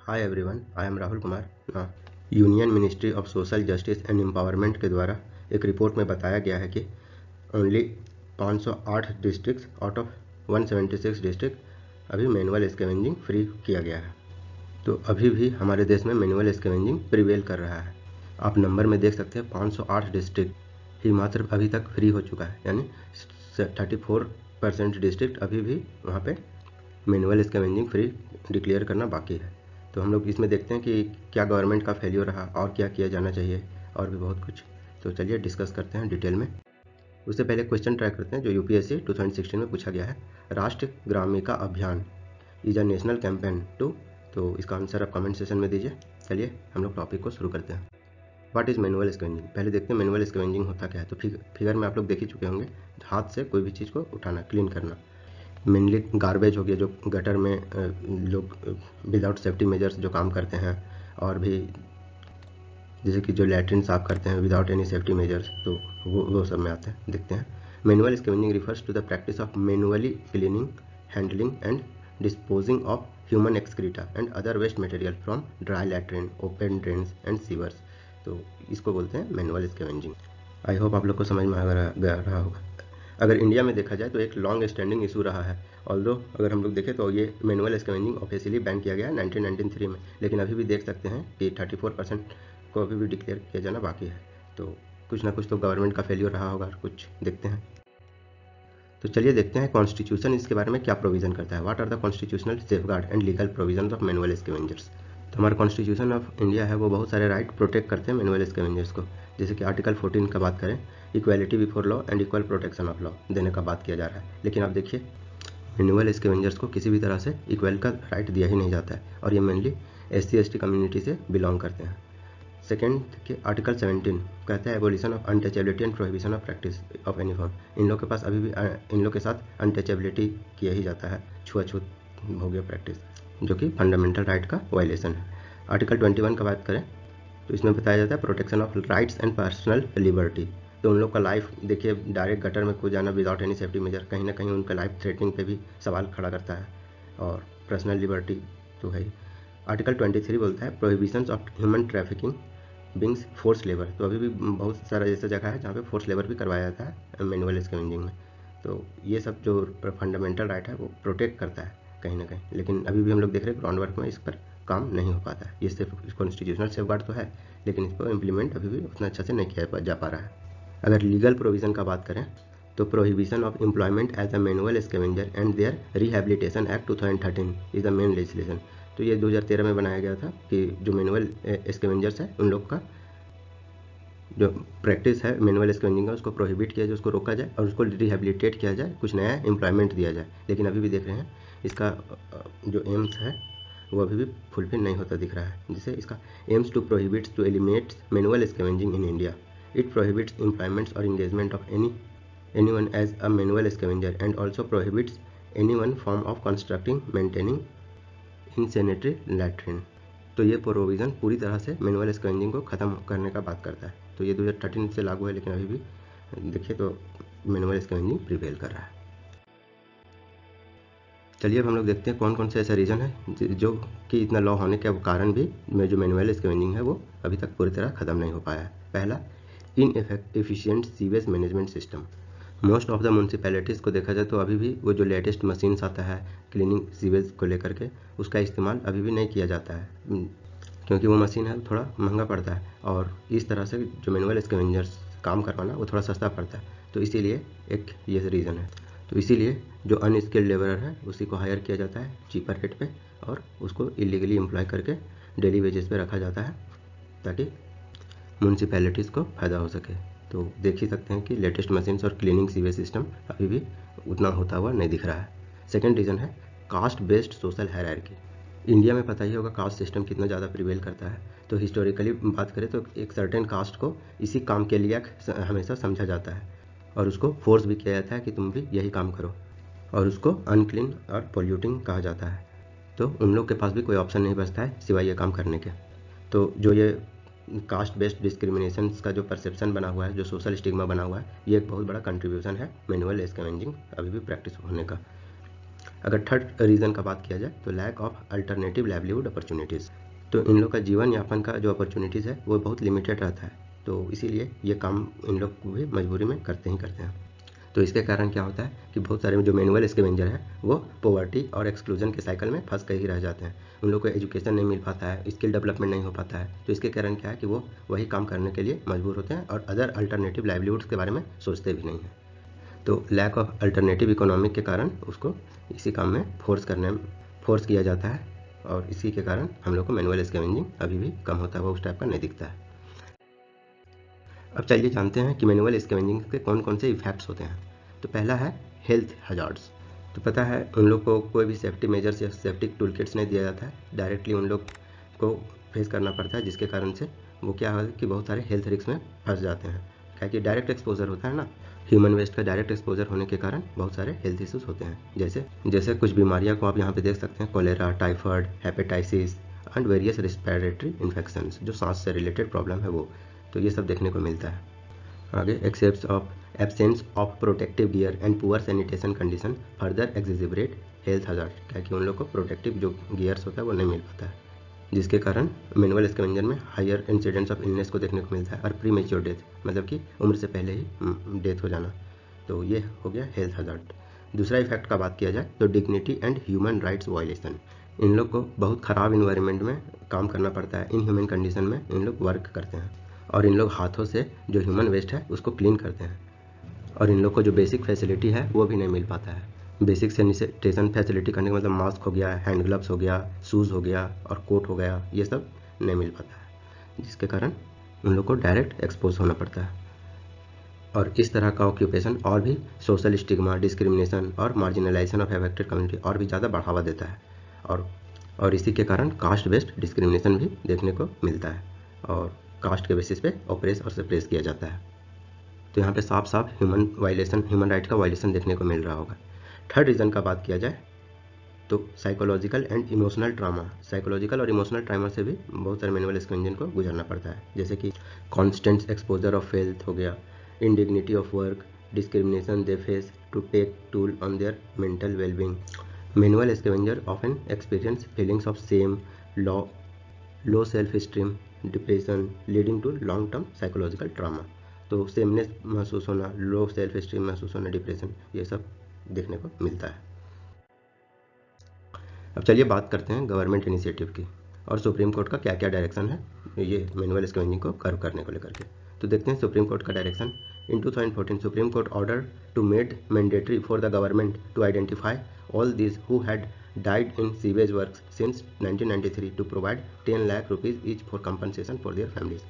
Hi everyone, I am Rahul Kumar. Union ministry of social justice and empowerment के द्वारा एक report में बताया गया है कि only 508 districts out of 176 district अभी मैनुअल स्कैवेंजिंग फ्री किया गया है। तो अभी भी हमारे देश में मैनुअल स्कैवेंजिंग प्रिवेल कर रहा है। आप नंबर में देख सकते हैं 508 डिस्ट्रिक्ट ही मात्र अभी तक फ्री हो चुका है, यानी 34% डिस्ट्रिक्ट अभी भी वहाँ पे मैनुअल स्कैवेंजिंग फ्री डिक्लेयर करना बाकी है। तो हम लोग इसमें देखते हैं कि क्या गवर्नमेंट का फेल्योर रहा और क्या किया जाना चाहिए और भी बहुत कुछ। तो चलिए डिस्कस करते हैं डिटेल में। उससे पहले क्वेश्चन ट्राई करते हैं जो यूपीएससी 2016 में पूछा गया है। राष्ट्रीय ग्रामीणिका अभियान is a national campaign to, तो इसका आंसर आप कमेंट सेशन में दीजिए। चलिए हम लोग टॉपिक को शुरू करते हैं। What is manual scavenging? पहले देखते हैं मैनुअल स्कैवेंजिंग होता क्या है। तो फिगर में आप लोग देख ही चुके होंगे, हाथ से कोई भी चीज़ को उठाना, क्लीन करना। मेनली गार्बेज हो गया, जो गटर में लोग विदाउट सेफ्टी मेजर्स जो काम करते हैं, और भी जैसे कि जो लैट्रिन साफ करते हैं विदाउट एनी सेफ्टी मेजर्स, तो वो सब में आते हैं। देखते हैं, manual scavenging refers to the practice of manually cleaning, handling and disposing of human excreta and other waste material from dry latrine, open drains and sewers. तो इसको बोलते हैं मैनुअल स्कैवेंजिंग। आई होप आप लोग को समझ में आ रहा होगा। अगर इंडिया में देखा जाए तो एक लॉन्ग स्टैंडिंग इशू रहा है। ऑल्दो अगर हम लोग देखें तो ये मैनुअल स्कैवेंजिंग ऑफिशियली बैन किया गया है 1993 में, लेकिन अभी भी देख सकते हैं कि 34% को अभी भी डिक्लेयर किया जाना बाकी है। तो कुछ ना कुछ तो गवर्नमेंट का फेलियर रहा होगा, कुछ देखते हैं। तो चलिए देखते हैं कॉन्स्टिट्यूशन इसके बारे में क्या प्रोविजन करता है। What are the constitutional safeguard and legal provision of manual scavengers? तो हमारा कॉन्स्टिट्यूशन ऑफ इंडिया है वो बहुत सारे राइट प्रोटेक्ट करते हैं मैनुअल स्कैवेंजर्स को। जैसे कि आर्टिकल 14 का बात करें, equality before law and equal protection of law देने का बात किया जा रहा है। लेकिन आप देखिए, मैनुअल स्कैवेंजर्स को किसी भी तरह से इक्वल का राइट दिया ही नहीं जाता है, और ये मेनली SC/ST कम्युनिटी से बिलोंग करते हैं। सेकेंड के आर्टिकल 17 कहता है abolition of untouchability and prohibition of practice of any form. इन लोग के पास अभी भी इन लोग के साथ अनटचेबिलिटी किया ही जाता है, छुआछूत हो गया प्रैक्टिस, जो कि फंडामेंटल राइट का वायलेशन है। आर्टिकल 21 का बात करें तो इसमें बताया जाता है protection of rights and personal liberty. तो उन लोग का लाइफ देखिए, डायरेक्ट गटर में कूद जाना विदाउट एनी सेफ्टी मेजर कहीं ना कहीं उनका लाइफ थ्रेटनिंग पे भी सवाल खड़ा करता है, और पर्सनल लिबर्टी तो है ही। आर्टिकल 23 बोलता है prohibitions of human trafficking beings force labour. तो अभी भी बहुत सारा ऐसा जगह है जहाँ पे फोर्स लेबर भी करवाया जाता है मैनुअल स्कैवेंजिंग में। तो ये सब जो फंडामेंटल राइट है वो प्रोटेक्ट करता है कहीं ना कहीं, लेकिन अभी भी हम लोग देख रहे हैं ग्राउंड वर्क में इस पर काम नहीं हो पाता है। ये सिर्फ कॉन्स्टिट्यूशनल सेफगार्ड तो है, लेकिन इसको इम्प्लीमेंट अभी भी उतना अच्छा से नहीं किया जा पा रहा है। अगर लीगल प्रोविज़न का बात करें तो prohibition of employment as a manual scavenger and their rehabilitation act 2013 is the main legislation. तो ये 2013 में बनाया गया था कि जो मैनुअल स्कैवेंजर्स है उन लोग का जो प्रैक्टिस है मैनुअल स्कैवेंजिंग का उसको प्रोहिबिट किया जाए, उसको रोका जाए और उसको रिहेबिलिटेट किया जाए, कुछ नया एम्प्लॉयमेंट दिया जाए। लेकिन अभी भी देख रहे हैं इसका जो एम्स है वो अभी भी फुलफिल नहीं होता दिख रहा है। जिससे इसका aims to prohibits to eliminate manual scavenging in India. It prohibits employments और engagement of anyone as a manual scavenger and also prohibits any one form of constructing, maintaining insanitary latrine। तो ये प्रोविज़न पूरी तरह से manual scavenging को ख़त्म करने का बात करता है। तो ये 2013 से लागू है, लेकिन अभी भी देखिए तो मैनुअल स्कैवेंजिंग प्रिवेल कर रहा है। चलिए अब हम लोग देखते हैं कौन कौन से ऐसा रीज़न है जो कि इतना लॉ होने के कारण भी जो मैनुअल स्कैवेंजिंग है वो अभी तक पूरी तरह ख़त्म नहीं हो पाया है। पहला, inefficient sewage management system. Most of the municipalities को देखा जाए तो अभी भी वो जो लेटेस्ट मशीन्स आता है क्लीनिंग सीवेज को लेकर के, उसका इस्तेमाल अभी भी नहीं किया जाता है, क्योंकि वो मशीन है थोड़ा महंगा पड़ता है, और इस तरह से जो मैनुअल स्कैवेंजर्स काम करवाना वो थोड़ा सस्ता पड़ता है। तो इसीलिए एक ये रीज़न है। तो इसीलिए जो अनस्किल्ड लेबरर है उसी को हायर किया जाता है चीपर रेट पे, और उसको इलीगली एम्प्लॉय करके डेली वेजेस पे रखा जाता है ताकि म्यूनसिपैलिटीज़ को फ़ायदा हो सके। तो देख ही सकते हैं कि लेटेस्ट मशीन्स और क्लीनिंग सीवेज सिस्टम अभी भी उतना होता हुआ नहीं दिख रहा है। सेकेंड रीज़न है caste based social hierarchy. India में पता ही होगा कास्ट सिस्टम कितना ज़्यादा प्रिवेल करता है। तो हिस्टोरिकली बात करें तो एक सर्टेन कास्ट को इसी काम के लिए हमेशा समझा जाता है, और उसको फोर्स भी किया जाता है कि तुम भी यही काम करो, और उसको अनक्लीन और पोल्यूटिंग कहा जाता है। तो उन लोग के पास भी कोई ऑप्शन नहीं बचता है सिवाय ये काम करने के। तो जो ये कास्ट बेस्ड डिस्क्रिमिनेशन का जो परसेप्शन बना हुआ है, जो सोशल स्टिग्मा बना हुआ है, ये एक बहुत बड़ा कंट्रीब्यूशन है मैनुअल स्कैवेंजिंग अभी भी प्रैक्टिस होने का। अगर थर्ड रीज़न का बात किया जाए तो lack of alternative livelihood opportunities. तो इन लोग का जीवन यापन का जो अपॉर्चुनिटीज़ है वो बहुत लिमिटेड रहता है, तो इसीलिए ये काम इन लोग भी मजबूरी में करते ही करते हैं। तो इसके कारण क्या होता है कि बहुत सारे जो मैनुअल स्कैवेंजर है वो पॉवर्टी और एक्सक्लूजन के साइकिल में फंस कर ही रह जाते हैं। उन लोग को एजुकेशन नहीं मिल पाता है, स्किल डेवलपमेंट नहीं हो पाता है, तो इसके कारण क्या है कि वो वही काम करने के लिए मजबूर होते हैं और अदर अल्टरनेटिव लाइवलीहुड्स के बारे में सोचते भी नहीं हैं। तो लैक ऑफ अल्टरनेटिव इकोनॉमिक के कारण उसको इसी काम में फोर्स किया जाता है, और इसी के कारण हम लोग को मैनुअल स्कैवेंजिंग अभी भी कम होता है, वो उस टाइप का नहीं दिखता है। अब चलिए जानते हैं कि मैनुअल स्कैवेंजिंग के कौन कौन से इफेक्ट्स होते हैं। तो पहला है हेल्थ हजार्ड्स। तो पता है उन लोग को कोई भी सेफ्टी मेजर्स या सेफ्टी टूल किट्स नहीं दिया जाता है, डायरेक्टली उन लोग को फेस करना पड़ता है, जिसके कारण से वो क्या है कि बहुत सारे हेल्थ रिस्क में फंस जाते हैं। क्या कि डायरेक्ट एक्सपोजर होता है ना, ह्यूमन वेस्ट का डायरेक्ट एक्सपोजर होने के कारण बहुत सारे हेल्थ इश्यूज होते हैं। जैसे कुछ बीमारियां को आप यहाँ पे देख सकते हैं, cholera, typhoid, hepatitis and various respiratory infections, जो सांस से रिलेटेड प्रॉब्लम है वो, तो ये सब देखने को मिलता है। आगे absence of protective gear and poor sanitation condition further exaggerate health hazard. क्या कि उन लोग को प्रोटेक्टिव जो गियर्स होता है वो नहीं मिल पाता है, जिसके कारण मैनुअल स्कैवेंजर में हायर इंसिडेंट्स ऑफ इलनेस को देखने को मिलता है और प्री मेच्योर डेथ, मतलब कि उम्र से पहले ही डेथ हो जाना। तो ये हो गया हेल्थ हजार्ड। दूसरा इफेक्ट का बात किया जाए तो dignity and human rights violation. इन लोग को बहुत ख़राब इन्वायरमेंट में काम करना पड़ता है, इन ह्यूमन कंडीशन में इन लोग वर्क करते हैं, और इन लोग हाथों से जो ह्यूमन वेस्ट है उसको क्लीन करते हैं, और इन लोग को जो बेसिक फैसिलिटी है वो भी नहीं मिल पाता है। बेसिक सैनिटेशन फैसिलिटी करने का मतलब मास्क हो गया, हैंड ग्लव्स हो गया, शूज़ हो गया और कोट हो गया, ये सब नहीं मिल पाता है, जिसके कारण उन लोग को डायरेक्ट एक्सपोज होना पड़ता है। और इस तरह का ऑक्यूपेशन और भी सोशल स्टिग्मा, डिस्क्रिमिनेशन और मार्जिनलाइजेशन ऑफ अफेक्टेड कम्युनिटी और भी ज़्यादा बढ़ावा देता है, और इसी के कारण कास्ट बेस्ड डिस्क्रिमिनेशन भी देखने को मिलता है, और कास्ट के बेसिस पे ऑपरेस और सप्रेस किया जाता है। तो यहाँ पे साफ साफ ह्यूमन राइट का वायलेशन देखने को मिल रहा होगा। थर्ड रीज़न का बात किया जाए तो psychological and emotional trauma. Psychological और इमोशनल ट्रामा से भी बहुत सारे मैनुअल स्कैवेंजर को गुजरना पड़ता है, जैसे कि कॉन्स्टेंट एक्सपोजर ऑफ हेल्थ हो गया, indignity of work, discrimination they face to take toll on their mental wellbeing. Manual scavenger often experience feelings of shame, low self esteem, depression leading to long term psychological trauma. तो shameness महसूस होना, लो self steam महसूस होना, depression, ये सब देखने को मिलता है। अब चलिए बात करते हैं गवर्नमेंट इनिशिएटिव की और सुप्रीम कोर्ट का क्या क्या डायरेक्शन है ये मैनुअल स्कैवेंजिंग को कर्व करने को लेकर के। तो देखते हैं सुप्रीम कोर्ट का direction. In 2014 supreme court order to made mandatory for the government to identify all these who had died in sewage works since 1993 to provide 10 lakh rupees each for compensation for their families।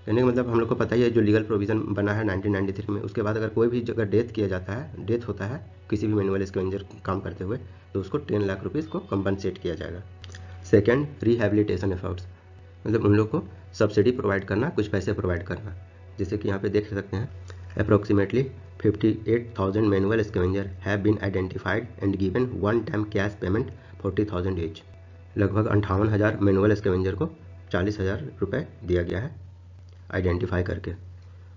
कहने का मतलब हम लोग को पता ही है जो legal provision बना है 1993 में, उसके बाद अगर कोई भी जगह डेथ होता है किसी भी मैनुअल स्कैवेंजर काम करते हुए, तो उसको 10 लाख रुपीज़ को कंपनसेट किया जाएगा। सेकेंड, रिहेबिलिटेशन एफर्ट्स, मतलब उन लोग को सब्सिडी प्रोवाइड करना, कुछ पैसे प्रोवाइड करना, जैसे कि यहाँ पे देख सकते हैं approximately 58,000 manual scavenger have been identified and given one time cash payment 40,000 each. लगभग 58,000 मैनुअल स्कैवेंजर को 40,000 रुपये दिया गया है आइडेंटिफाई करके,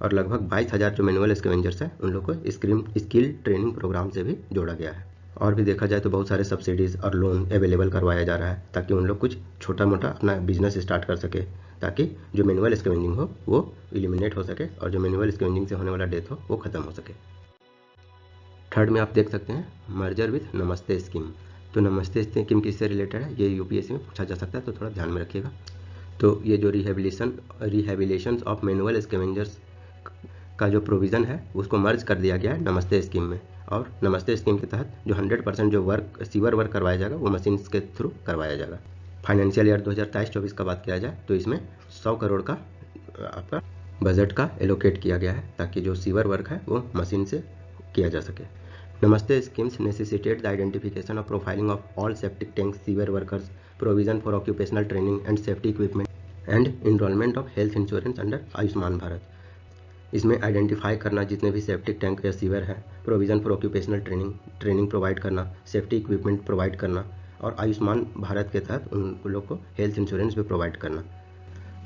और लगभग 22,000 जो मैनुअल स्कैवेंजर्स हैं उन लोग को स्किल ट्रेनिंग प्रोग्राम से भी जोड़ा गया है। और भी देखा जाए तो बहुत सारे सब्सिडीज़ और लोन अवेलेबल करवाया जा रहा है ताकि उन लोग कुछ छोटा मोटा अपना बिजनेस स्टार्ट कर सके, ताकि जो मैनुअल स्कैवेंजिंग हो वो एलिमिनेट हो सके और जो मैनुअल स्कैवेंजिंग से होने वाला डेथ हो वो ख़त्म हो सके। थर्ड में आप देख सकते हैं मर्जर विथ नमस्ते स्कीम। तो नमस्ते स्कीम किससे रिलेटेड है, ये यूपीएससी में पूछा जा सकता है, तो थोड़ा ध्यान में रखिएगा। तो ये जो रिहेबिलेशन ऑफ मैनुअल स्कैवेंजर्स का जो प्रोविज़न है उसको मर्ज कर दिया गया है नमस्ते स्कीम में, और नमस्ते स्कीम के तहत जो 100% जो सीवर वर्क करवाया जाएगा वो मशीन्स के थ्रू करवाया जाएगा। फाइनेंशियल ईयर 2023-24 का बात किया जाए तो इसमें 100 करोड़ का आपका बजट का एलोकेट किया गया है ताकि जो सीवर वर्क है वो मशीन से किया जा सके। NAMASTE schemes necessitate the identification of profiling of all septic tank sewer workers, provision for occupational training and safety equipment and enrolment of health insurance under Ayushman Bharat. इसमें आइडेंटिफाई करना जितने भी सेप्टिक टैंक या सीवर है, provision for occupational training provide करना, safety equipment provide करना, और आयुष्मान भारत के तहत उन लोग को हेल्थ इंश्योरेंस भी प्रोवाइड करना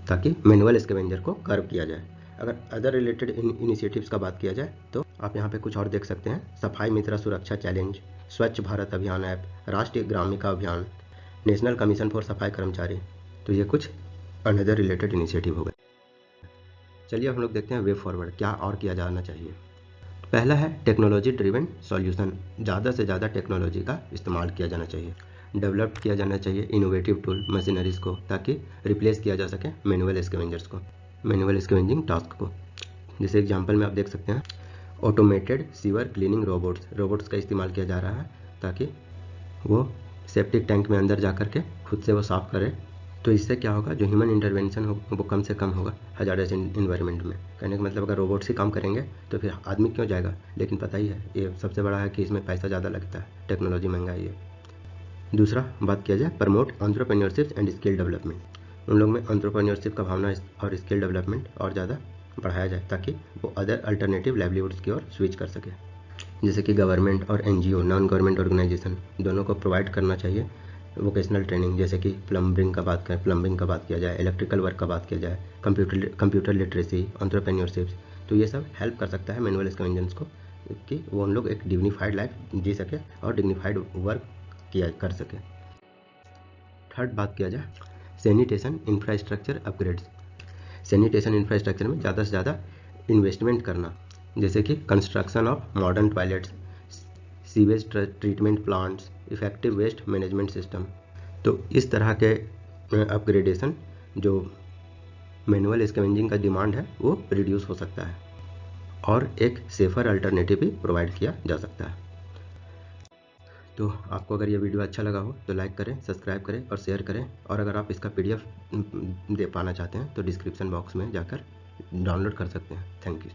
ताकि मैनुअल स्कैवेंजर को कर्व किया जाए। अगर अदर रिलेटेड इनिशिएटिव्स का बात किया जाए तो आप यहाँ पे कुछ और देख सकते हैं, सफाई मित्रा सुरक्षा चैलेंज, स्वच्छ भारत अभियान ऐप, राष्ट्रीय ग्रामिका अभियान, नेशनल कमीशन फॉर सफाई कर्मचारी। तो ये कुछ अनदर रिलेटेड इनिशिएटिव हो गए। चलिए हम लोग देखते हैं वे फॉरवर्ड क्या और किया जाना चाहिए। पहला है टेक्नोलॉजी ड्रिवन सॉल्यूशन, ज़्यादा से ज़्यादा टेक्नोलॉजी का इस्तेमाल किया जाना चाहिए, डेवलप किया जाना चाहिए इनोवेटिव टूल मशीनरीज को, ताकि रिप्लेस किया जा सके मैनुअल स्कैवेंजर्स को, मैनुअल स्कैवेंजिंग टास्क को। जैसे एग्जांपल में आप देख सकते हैं ऑटोमेटेड सीवर क्लीनिंग रोबोट्स का इस्तेमाल किया जा रहा है, ताकि वो सेप्टिक टैंक में अंदर जा कर के खुद से वो साफ़ करे। तो इससे क्या होगा, जो ह्यूमन इंटरवेंशन हो वो कम से कम होगा हजारस इन्वायरमेंट में। कहने का मतलब अगर रोबोट्स ही काम करेंगे तो फिर आदमी क्यों जाएगा। लेकिन पता ही है ये सबसे बड़ा है कि इसमें पैसा ज़्यादा लगता है, टेक्नोलॉजी महंगा है ये। दूसरा बात किया जाए promote entrepreneurship and skill development. उन लोग में एंटरप्रेन्योरशिप का भावना और स्किल डेवलपमेंट और ज़्यादा बढ़ाया जाए, ताकि वो अदर अल्टरनेटिव लाइवलीहुड्स की ओर स्विच कर सके। जैसे कि गवर्नमेंट और NGO नॉन गवर्नमेंट ऑर्गेनाइजेशन दोनों को प्रोवाइड करना चाहिए वोकेशनल ट्रेनिंग। जैसे कि प्लम्बिंग का बात किया जाए, इलेक्ट्रिकल वर्क का बात किया जाए, कंप्यूटर लिटरेसी, एंटरप्रेन्योरशिप। तो ये सब हेल्प कर सकता है मैनुअल स्कैवेंजर्स को कि वो उन लोग एक डिग्निफाइड लाइफ जी सके और डिग्निफाइड वर्क कर सके। थर्ड बात किया जाए sanitation infrastructure upgrades. Sanitation infrastructure में ज़्यादा से ज़्यादा इन्वेस्टमेंट करना, जैसे कि construction of modern toilets, sewage treatment plants, effective waste management system. तो इस तरह के अपग्रेडेशन जो मैनुअल स्कैवेंजिंग का डिमांड है वो रिड्यूस हो सकता है और एक सेफर अल्टरनेटिव भी प्रोवाइड किया जा सकता है। तो आपको अगर ये वीडियो अच्छा लगा हो तो लाइक करें, सब्सक्राइब करें और शेयर करें। और अगर आप इसका PDF दे पाना चाहते हैं तो डिस्क्रिप्शन बॉक्स में जाकर डाउनलोड कर सकते हैं। Thank you.